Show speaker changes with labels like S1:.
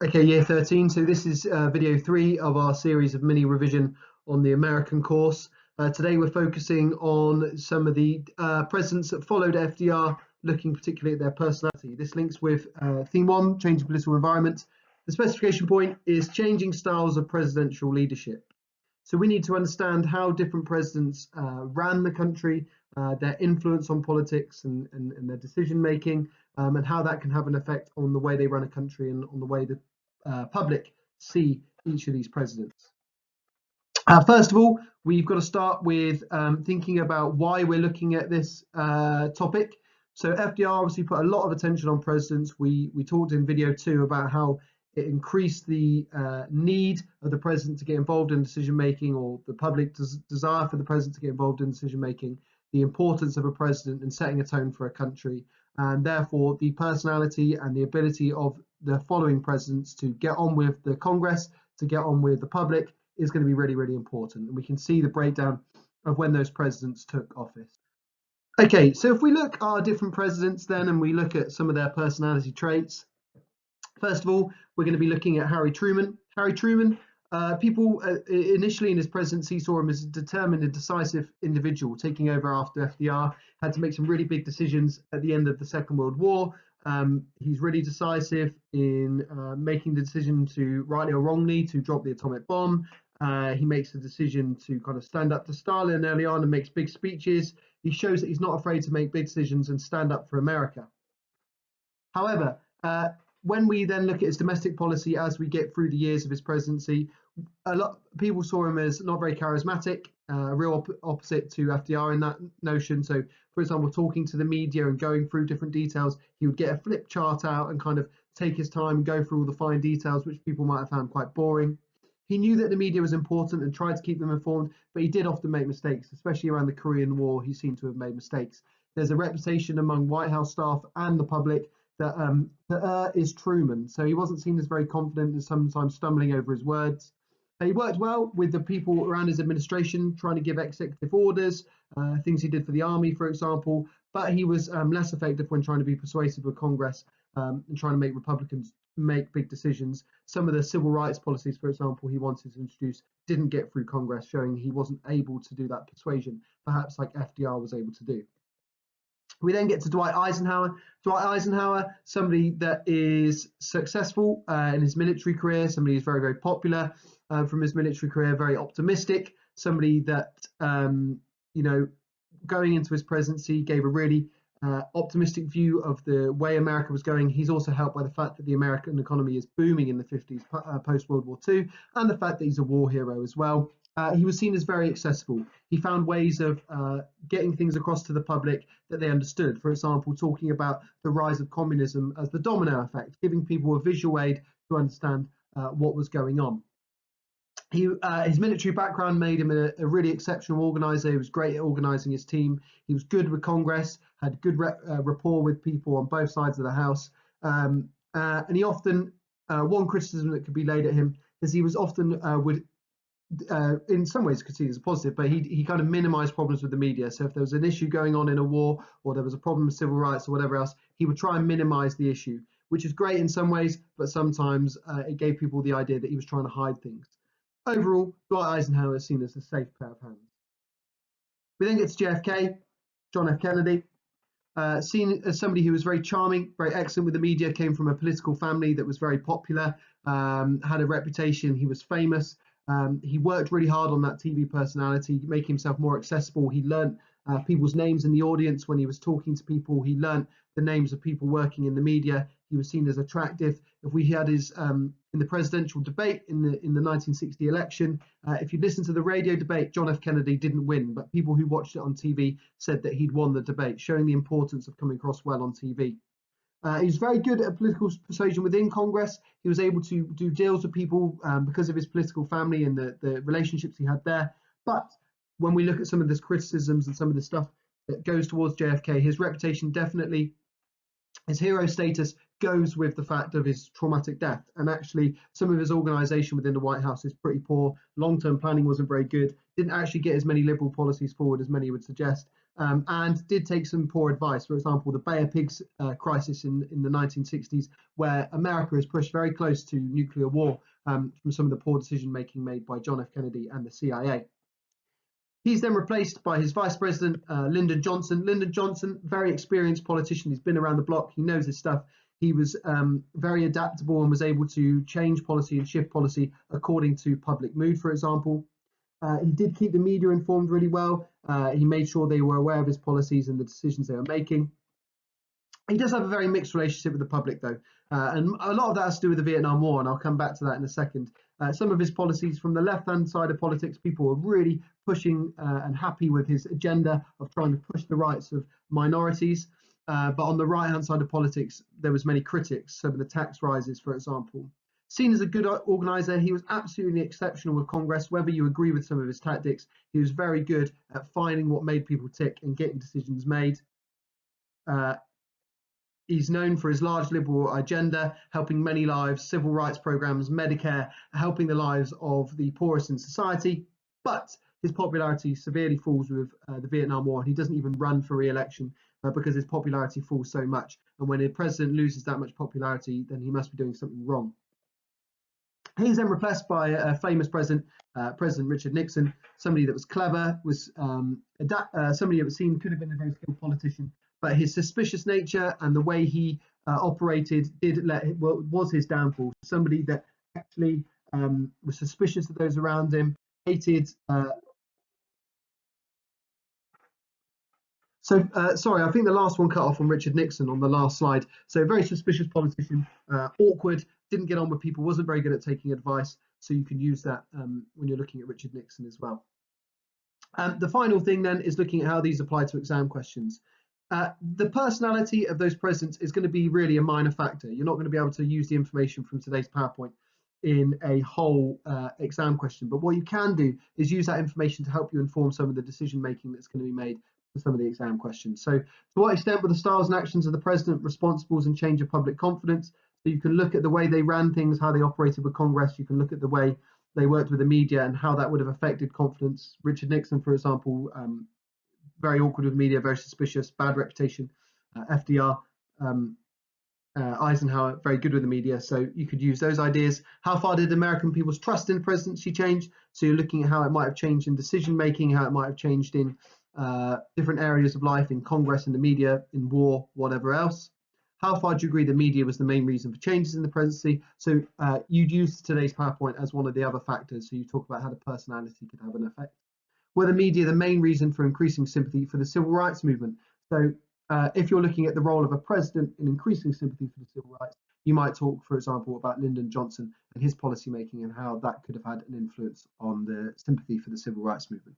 S1: Okay, year 13. So this is video 3 of our series of mini revision on the American course. Today we're focusing on some of the presidents that followed FDR, looking particularly at their personality. This links with theme 1, changing political environment. The specification point is changing styles of presidential leadership. So we need to understand how different presidents ran the country, their influence on politics and their decision making, and how that can have an effect on the way they run a country and on the way the public see each of these presidents. First of all, we've got to start with thinking about why we're looking at this topic. So FDR obviously put a lot of attention on presidents. We talked in video 2 about how it increased the need of the president to get involved in decision making, or the public desire for the president to get involved in decision making, the importance of a president in setting a tone for a country, and therefore the personality and the ability of the following presidents to get on with the Congress, to get on with the public, is going to be really, really important. And we can see the breakdown of when those presidents took office. Okay, so if we look at our different presidents then, and we look at some of their personality traits, first of all, we're going to be looking at Harry Truman. Harry Truman, people initially in his presidency saw him as a determined and decisive individual, taking over after FDR, had to make some really big decisions at the end of the Second World War. He's really decisive in making the decision to, rightly or wrongly, to drop the atomic bomb. He makes the decision to kind of stand up to Stalin early on and makes big speeches. He shows that he's not afraid to make big decisions and stand up for America. However, when we then look at his domestic policy as we get through the years of his presidency, a lot of people saw him as not very charismatic, a real opposite to FDR in that notion. So, for example, talking to the media and going through different details, he would get a flip chart out and kind of take his time and go through all the fine details, which people might have found quite boring. He knew that the media was important and tried to keep them informed, but he did often make mistakes, especially around the Korean War. He seemed to have made mistakes. There's a reputation among White House staff and the public that is Truman. So he wasn't seen as very confident and sometimes stumbling over his words. He worked well with the people around his administration, trying to give executive orders, things he did for the army, for example, but he was less effective when trying to be persuasive with Congress and trying to make Republicans make big decisions. Some of the civil rights policies, for example, he wanted to introduce didn't get through Congress, showing he wasn't able to do that persuasion, perhaps like FDR was able to do. We then get to Dwight Eisenhower. Dwight Eisenhower, somebody that is successful in his military career, somebody who's very, very popular from his military career, very optimistic, somebody that, going into his presidency gave a really optimistic view of the way America was going. He's also helped by the fact that the American economy is booming in the 50s, post-World War II, and the fact that he's a war hero as well. He was seen as very accessible. He found ways of getting things across to the public that they understood. For example, talking about the rise of communism as the domino effect, giving people a visual aid to understand what was going on. His military background made him a really exceptional organizer. He was great at organizing his team. He was good with Congress, had good rapport with people on both sides of the House. And he often, one criticism that could be laid at him is he was often in some ways could see it as a positive, but he kind of minimized problems with the media. So if there was an issue going on in a war, or there was a problem with civil rights or whatever else, he would try and minimize the issue, which is great in some ways, but sometimes it gave people the idea that he was trying to hide things. Overall, Dwight Eisenhower is seen as a safe pair of hands. We then get to JFK, John F. Kennedy. Seen as somebody who was very charming, very excellent with the media, came from a political family that was very popular, had a reputation, he was famous. He worked really hard on that TV personality, making himself more accessible. He learned people's names in the audience when he was talking to people. He learned the names of people working in the media. He was seen as attractive. If we had his in the presidential debate in the 1960 election, if you listen to the radio debate, John F. Kennedy didn't win, but people who watched it on TV said that he'd won the debate, showing the importance of coming across well on TV. He was very good at political persuasion within Congress. He was able to do deals with people because of his political family and the relationships he had there. But when we look at some of his criticisms and some of the stuff that goes towards JFK, his reputation definitely, his hero status goes with the fact of his traumatic death. And actually, some of his organization within the White House is pretty poor. Long-term planning wasn't very good. Didn't actually get as many liberal policies forward as many would suggest. and did take some poor advice. For example, the Bay of Pigs crisis in the 1960s, where America is pushed very close to nuclear war from some of the poor decision making made by John F. Kennedy and the CIA. He's then replaced by his vice president, Lyndon Johnson. Lyndon Johnson, very experienced politician. He's been around the block. He knows his stuff. He was very adaptable and was able to change policy and shift policy according to public mood, for example. He did keep the media informed really well. He made sure they were aware of his policies and the decisions they were making. He does have a very mixed relationship with the public, though, and a lot of that has to do with the Vietnam War, and I'll come back to that in a second. Some of his policies from the left-hand side of politics, people were really pushing and happy with his agenda of trying to push the rights of minorities. But on the right-hand side of politics, there was many critics. Some of the tax rises, for example. Seen as a good organizer, he was absolutely exceptional with Congress. Whether you agree with some of his tactics, he was very good at finding what made people tick and getting decisions made. He's known for his large liberal agenda, helping many lives, civil rights programs, Medicare, helping the lives of the poorest in society. But his popularity severely falls with the Vietnam War. He doesn't even run for re-election because his popularity falls so much. And when a president loses that much popularity, then he must be doing something wrong. He's then replaced by a famous president, President Richard Nixon, somebody that was clever, was somebody that was seen could have been a very skilled politician, but his suspicious nature and the way he operated was his downfall. Somebody that actually was suspicious of those around him, hated. Sorry, I think the last one cut off on Richard Nixon on the last slide. So very suspicious politician, awkward, didn't get on with people, wasn't very good at taking advice. So you can use that when you're looking at Richard Nixon as well. The final thing then is looking at how these apply to exam questions. The personality of those presidents is going to be really a minor factor. You're not going to be able to use the information from today's PowerPoint in a whole exam question. But what you can do is use that information to help you inform some of the decision making that's going to be made for some of the exam questions. So to what extent were the styles and actions of the president responsible in change of public confidence? So you can look at the way they ran things, how they operated with Congress. You can look at the way they worked with the media and how that would have affected confidence. Richard Nixon, for example, very awkward with media, very suspicious, bad reputation. FDR, Eisenhower, very good with the media. So you could use those ideas. How far did American people's trust in presidency change? So you're looking at how it might have changed in decision making, how it might have changed in different areas of life, in Congress, in the media, in war, whatever else. How far do you agree the media was the main reason for changes in the presidency? So you'd use today's PowerPoint as one of the other factors. So you talk about how the personality could have an effect. Were the media the main reason for increasing sympathy for the civil rights movement? So if you're looking at the role of a president in increasing sympathy for the civil rights, you might talk, for example, about Lyndon Johnson and his policy making and how that could have had an influence on the sympathy for the civil rights movement.